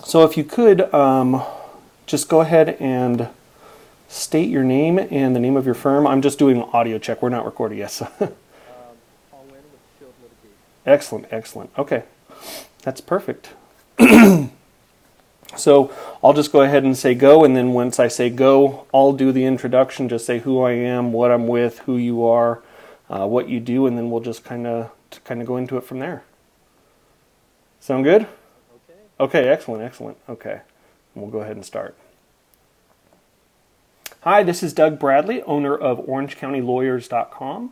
So if you could just go ahead and state your name and the name of your firm. I'm just doing an audio check. We're not recording yet. So. Paul Nguyen with Shield Litigation. Excellent, excellent. Okay, that's perfect. So I'll just go ahead and say go, and then once I say go, I'll do the introduction, just say who I am, what I'm with, who you are, what you do, and then we'll just kind of go into it from there. Sound good? Okay. Okay, excellent, excellent. Okay, we'll go ahead and start. Hi, this is Doug Bradley, owner of OrangeCountyLawyers.com,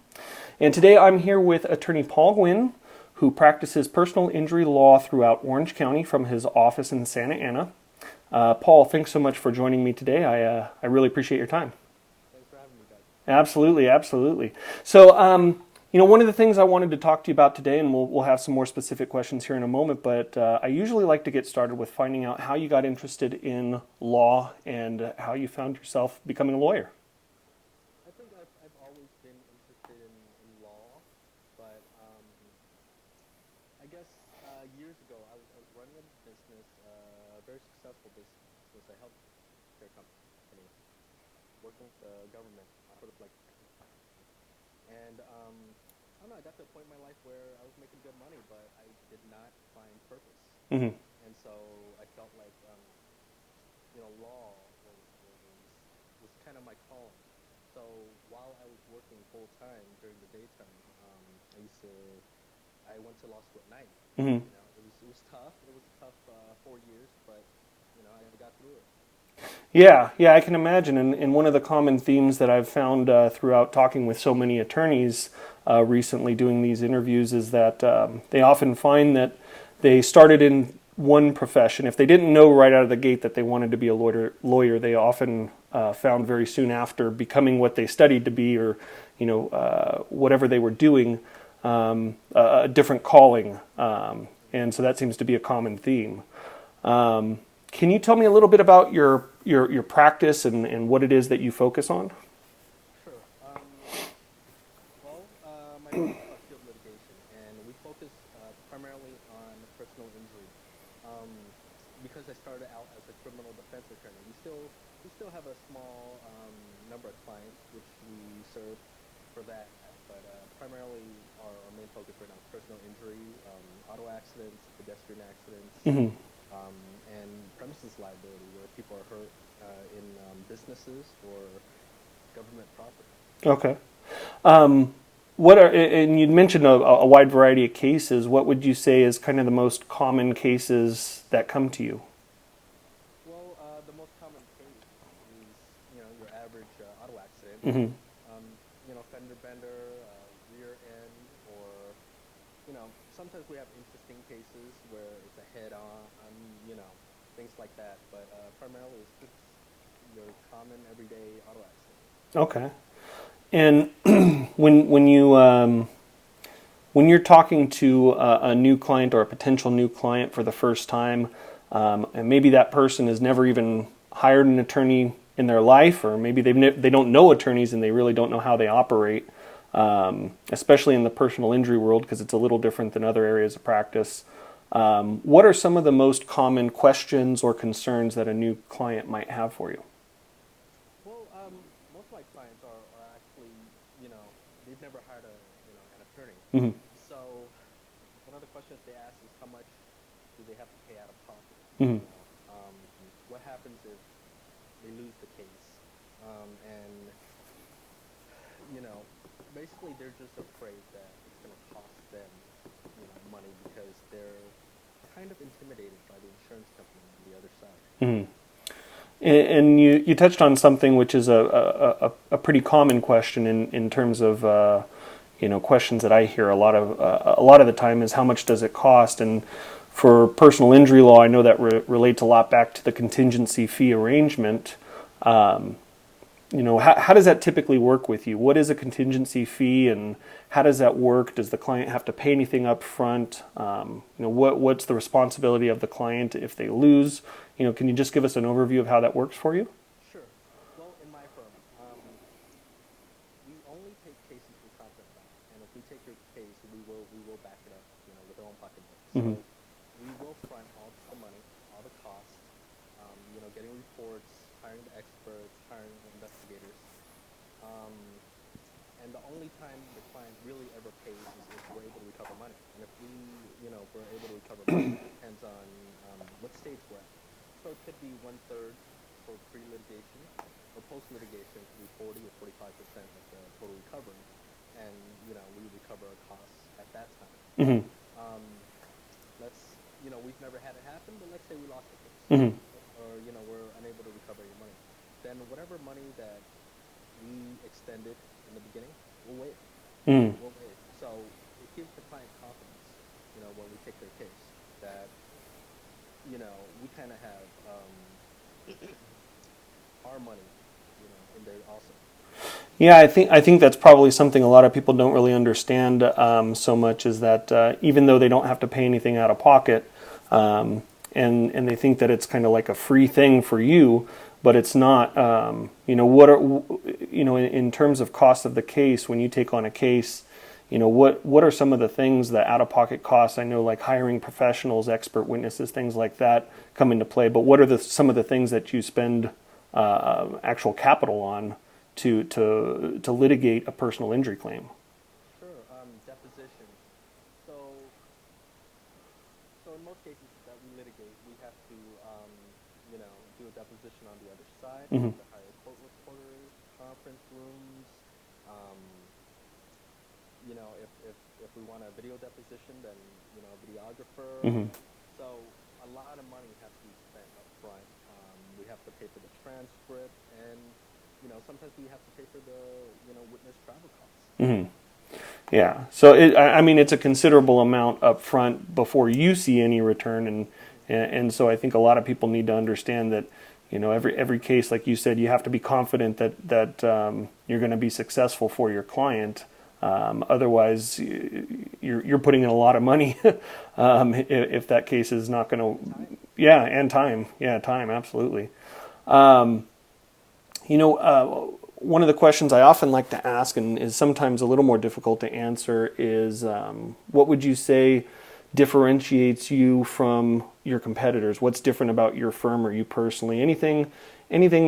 and today I'm here with attorney Paul Nguyen, who practices personal injury law throughout Orange County from his office in Santa Ana. Paul, thanks so much for joining me today. I really appreciate your time. Thanks for having me, Doug. Absolutely, absolutely. So, one of the things I wanted to talk to you about today, and we'll have some more specific questions here in a moment, but I usually like to get started with finding out how you got interested in law and how you found yourself becoming a lawyer. I think I've always been interested in law, but I guess years ago I was running a business, a very successful business. It was a healthcare company, working with the government, sort of like, and I don't know, I got to a point in my life where I was making good money, but I did not find purpose. Mm-hmm. And so I felt like, law was kind of my calling. So while I was working full time during the daytime, I went to law school at night. Mm-hmm. It was tough. It was a tough 4 years, but I got through it. Yeah, I can imagine. And one of the common themes that I've found throughout talking with so many attorneys recently doing these interviews is that they often find that they started in one profession. If they didn't know right out of the gate that they wanted to be a lawyer, they often found very soon after becoming what they studied to be, or whatever they were doing, a different calling. And so that seems to be a common theme. Can you tell me a little bit about your practice and what it is that you focus on? Sure. My firm is called Shield Litigation, and we focus primarily on personal injury. Because I started out as a criminal defense attorney, we still have a small number of clients which we serve for that, but primarily our main focus right now is personal injury, auto accidents, pedestrian accidents. Mm-hmm. And premises liability, where people are hurt in businesses or government property. Okay. And you'd mentioned a wide variety of cases. What would you say is kind of the most common cases that come to you? Well, the most common case is, your average auto accident. Mm-hmm. Fender bender, rear end, or, sometimes we have interesting cases where it's a head-on, things like that. But primarily it's just your common everyday auto accident. Okay. And when you're talking to a new client or a potential new client for the first time, and maybe that person has never even hired an attorney in their life, or maybe they don't know attorneys and they really don't know how they operate, especially in the personal injury world, because it's a little different than other areas of practice. What are some of the most common questions or concerns that a new client might have for you? Well, most of my clients are actually, they've never hired an attorney. Mm-hmm. So one of the questions they ask is, how much do they have to pay out of pocket? Mm-hmm. What happens if they lose the case? And basically they're just afraid that it's going to cost them, money, because they're kind of intimidated by the insurance company on the other side. Mm-hmm. And you touched on something which is a pretty common question in terms of questions that I hear a lot of the time is, how much does it cost? And for personal injury law, I know that relates a lot back to the contingency fee arrangement. How does that typically work with you? What is a contingency fee, and how does that work? Does the client have to pay anything up front? What's the responsibility of the client if they lose? Can you just give us an overview of how that works for you? Sure. Well, in my firm, we only take cases we confident about, and if we take your case, we will back it up, with our own pocketbook. So Mm-hmm. we will front all the money, all the costs, writing reports, hiring the experts, hiring the investigators. Um, and the only time the client really ever pays is if we're able to recover money. And if if we're able to recover money, it depends on what stage we're at. So it could be 1/3 for pre-litigation, or post-litigation could be 40 or 45% of the total recovery, and we recover our costs at that time. Mm-hmm. Um, we've never had it happen, but let's say we lost the case, Mm-hmm. or we're unable to recover your money. Then whatever money that we extended in the beginning, we'll waive. Mm. We'll waive. So it gives the client confidence, when we take their case, that we kind of have our money, in there also. Yeah, I think that's probably something a lot of people don't really understand so much, is that even though they don't have to pay anything out of pocket, and they think that it's kind of like a free thing for you, but it's not. What are in terms of cost of the case, when you take on a case, what are some of the things that out of pocket costs? I know, like hiring professionals, expert witnesses, things like that come into play. But what are some of the things that you spend actual capital on to litigate a personal injury claim? Sure. Deposition. So in most cases that we litigate, we have to do a deposition on the other side. Mm-hmm. We have to hire court reporters, conference rooms. If we want a video deposition, then a videographer. Mm-hmm. So a lot of money has to be spent up front. We have to pay for the transcript, and sometimes we have to pay for the witness travel costs. Mm-hmm. Yeah, so I mean, it's a considerable amount up front before you see any return, and so I think a lot of people need to understand that every case, like you said, you have to be confident that you're going to be successful for your client. Otherwise, you're putting in a lot of money if that case is not going to. Yeah, and time. Yeah, time, absolutely. One of the questions I often like to ask, and is sometimes a little more difficult to answer, is what would you say differentiates you from your competitors? What's different about your firm or you personally? Anything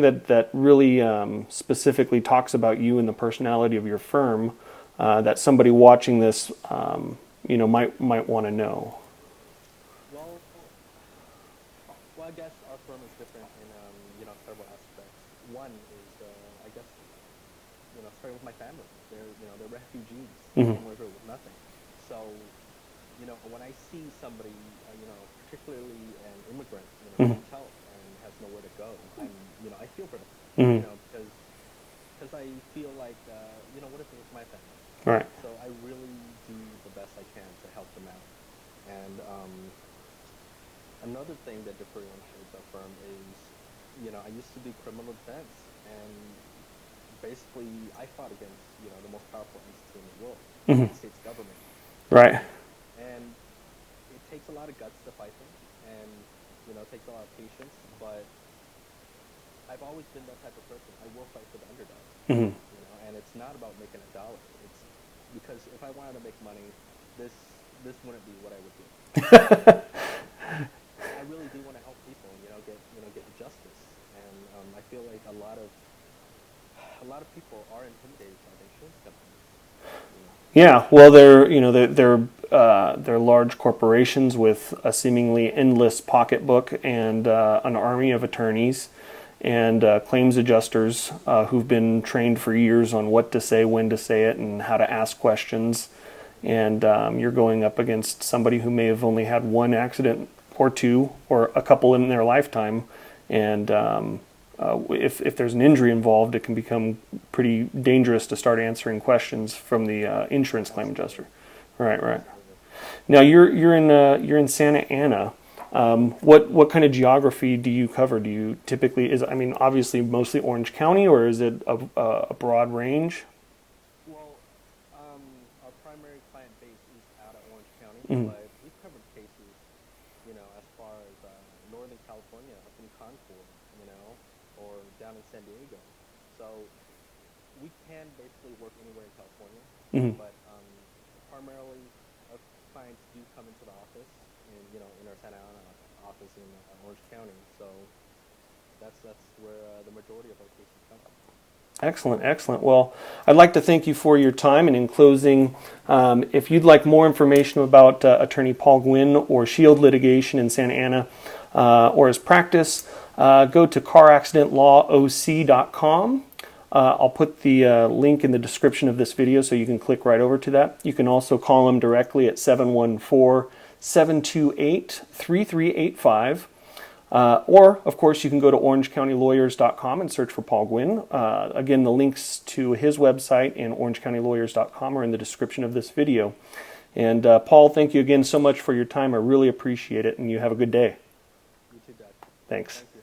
that really specifically talks about you and the personality of your firm that somebody watching this might want to know? Well, I guess our firm is different in several aspects. One is, I guess, starting with my family. They're refugees. Mm-hmm. Came over with nothing. So, when I see somebody, particularly an immigrant, Mm-hmm. needs help and has nowhere to go, I feel for them. Mm-hmm. Because I feel like, what if it was my family? Right. So I really do the best I can to help them out. And another thing that differentiates our firm is, I used to do criminal defense, and basically I fought against, the most powerful entity in the world, the Mm-hmm. United States government. Right. And it takes a lot of guts to fight them, and, it takes a lot of patience, but I've always been that type of person. I will fight for the underdog. Mm-hmm. And it's not about making a dollar. It's because if I wanted to make money, this wouldn't be what I would do. I really do want to help people, get justice. And I feel like a lot of people are intimidated by the insurance companies. Yeah, well, they're large corporations with a seemingly endless pocketbook and an army of attorneys and claims adjusters who've been trained for years on what to say, when to say it, and how to ask questions. And you're going up against somebody who may have only had one accident or two or a couple in their lifetime. And if there's an injury involved, it can become pretty dangerous to start answering questions from the insurance claim adjuster. Right. Now you're in Santa Ana. What kind of geography do you cover? Do you typically obviously mostly Orange County, or is it a broad range? Well, our primary client base is out of Orange County, Mm-hmm. but we've covered cases, as far as Northern California, up in Concord, or down in San Diego. So we can basically work anywhere in California, Mm-hmm. but primarily our clients do come into the office, in our Santa Ana office in Orange County. So that's where the majority of our cases come from. Excellent, excellent. Well, I'd like to thank you for your time. And in closing, if you'd like more information about Attorney Paul Nguyen or Shield Litigation in Santa Ana or his practice, go to caraccidentlawOC.com. I'll put the link in the description of this video so you can click right over to that. You can also call him directly at 714-728-3385. Or, of course, you can go to orangecountylawyers.com and search for Paul Nguyen. Again, the links to his website and orangecountylawyers.com are in the description of this video. And Paul, thank you again so much for your time. I really appreciate it, and you have a good day. You too, Doug. Thanks. Thank you.